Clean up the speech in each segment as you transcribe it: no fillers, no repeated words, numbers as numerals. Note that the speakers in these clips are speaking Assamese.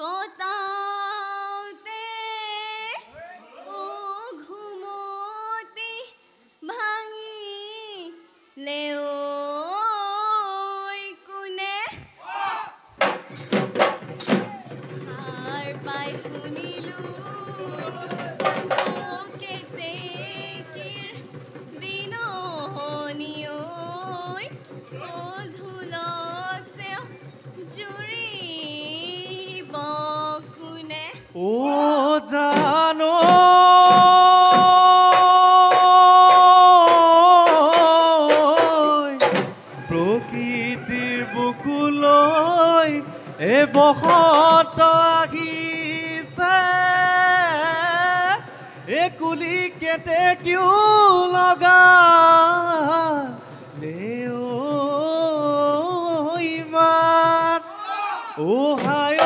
কটাওতে ও ঘুমতি ভাঙিলে ঐ কোনে সাৰ পাই শুনিলো কেতেকীৰ বিননি ঐ ধুলতে জুৰিব কোনে ও জানো প্ৰকৃতিৰ বুকুলৈ এ বসন্ত আহিছে এ কুলি কেতেকীও লগা ইমান ও হায়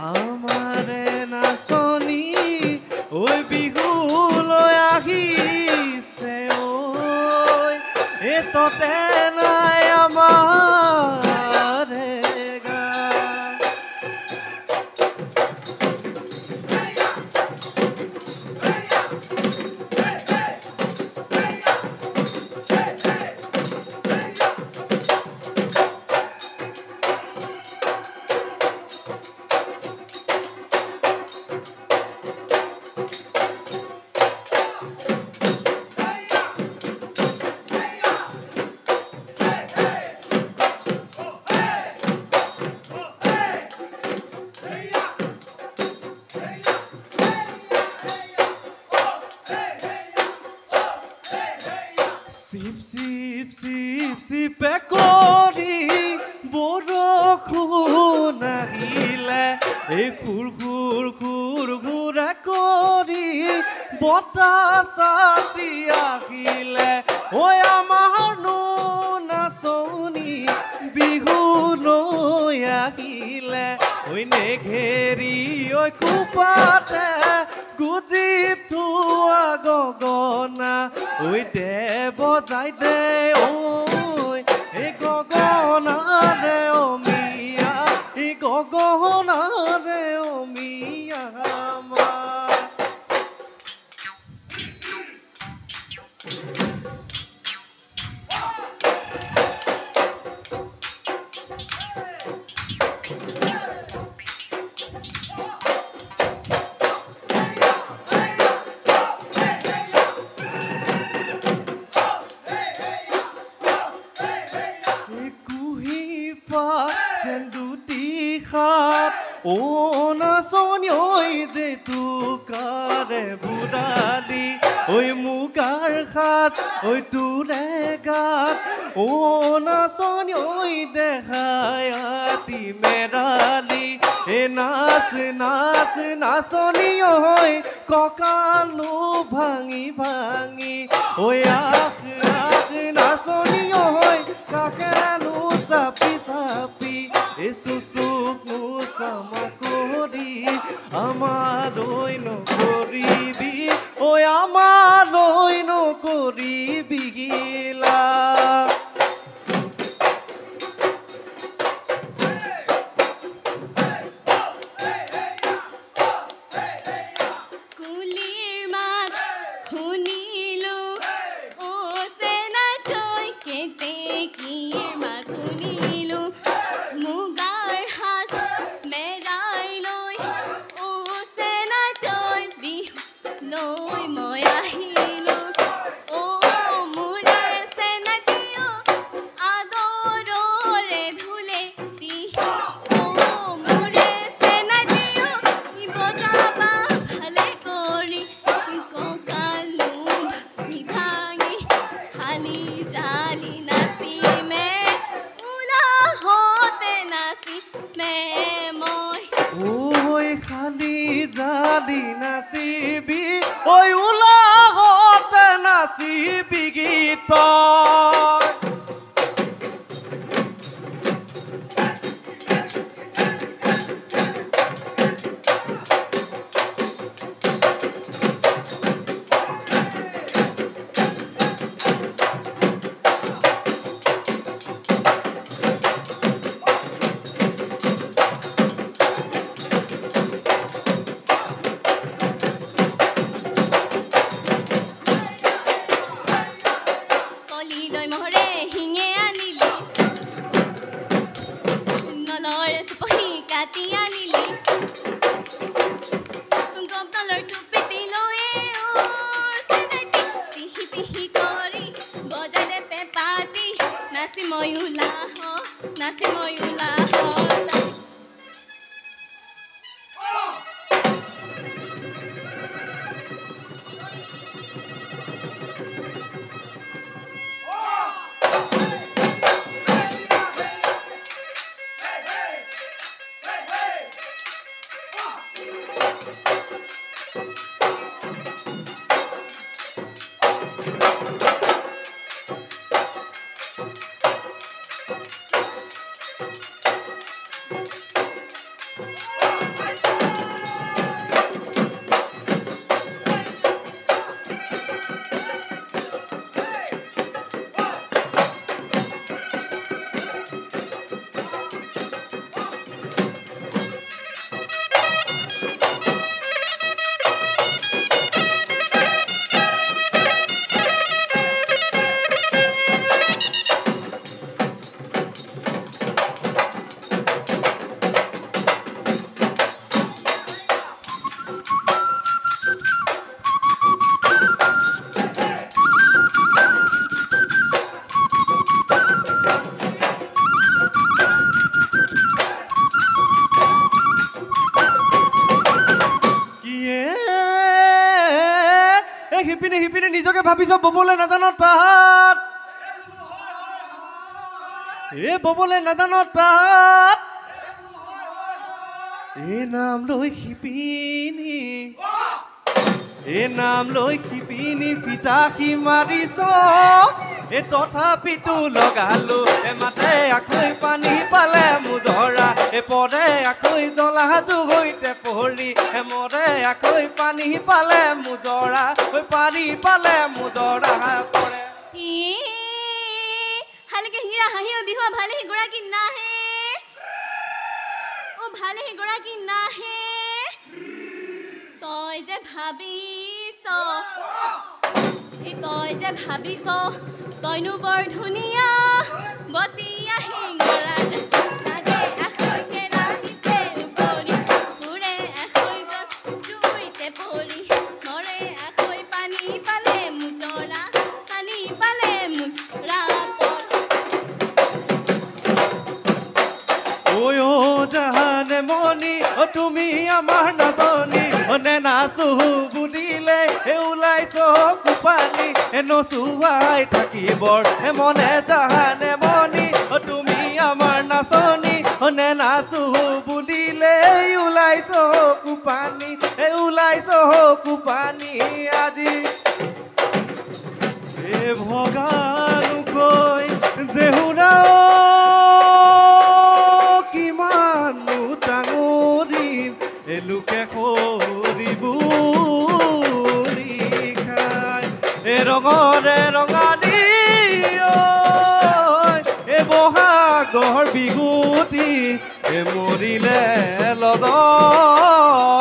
আমাৰে নাচনী ঐ বিহুলৈ আহিছে ঐ এ ততে নাই আমাৰ গান চিপ চিপ চিপ চিপে কৰি বৰষুণ আহিলে এই খুৰ খুৰ খুৰ খুৰা কৰি বতাহ চাতি আহিলে ঐ আমাৰ নাচনী বিহু লৈ আহিলে ঐ নেঘেৰি ঐ কোপাতে গুজি থোৱা গগনা ঐ দে বজাই দে ঐ এই গগনাৰে অমিয়া এই গগনাৰে অমিয়া আমাৰ ও নাচনী ঐ যে তোকাৰে বুঢ়ালি ঐ মুগাৰ সাজ ঐ তোৰে গাত ও নাচনী ঐ দেখাই আতি মেৰালি এ নাচ নাচ নাচনী ঐ কঁকালো ভাঙি ভাঙি ঐ আখ আখ নাচনী ঐ কাকেলো চাপি চাপি এ চুচুক মুচামা কৰি আমাৰ নকৰিবি ঐ আমাৰ নকৰিবি গিলা কুলিৰ মাত শুনিলো ও চেনা তই কেতেকীৰ মাত শুনিলো মুগাৰ সাজ মেৰাই লৈ ও চেনা তই বিহু লৈ মই আহিলো ও মোৰে চেনাটিও আদৰৰে ধুলেটি ও মোৰে চেনাটিও বজাবা ভালে কৰি কঁকালো ভাঙি ভাঙি হালি জালি নাচিমে উলাহতে নাচিমে মই ঐ খালি জালি নাচিবি ঐ উলাহতে নাচিবি গীত দৈ মহৰে শিঙে আনিলি নলৰে চুপহি কাটি আনিলি গপলৰ টুপিটি লৈয়ে পিহি পিহি কৰি বজাৰে পেপাটি নাচি মই ওলাহ হিপিনে নিজকে ভাবিছ ববলে নাজানো তাত ববলে নাজানো তাত নাম লৈ শিপিনী পিতাসী মাৰিছ তথাপিতো লগালো মাতে আখৈ পানী পালে মুজৰা পৰে আখৈ জ্বলা জুইতে পৰি মৰে আখৈ পানী পালে মুজৰা পানী পালে মুজৰা পৰে হালকে হীৰা হাঁহিও বিহু ভালে গৰাকী নাহে ভালে গৰাকী নাহে তই যে ভাবিছ তইনো বৰ ধুনীয়া বতিয়া শিঙৰা তুমি আমাৰ নাচনী নাচো বুলিলে ওলাইছ কোপানী নচুৱাই থাকিবৰ মনে জাহানে মনি তুমি আমাৰ নাচনী নাচো বুলিলে ওলাইছ কোপানী আজি ভগানুকৈ জেহুৰা লোকে খৰিবুৰি খাই ৰঙৰে ৰঙালী বহাগৰ বিহুটি মৰিলে লগত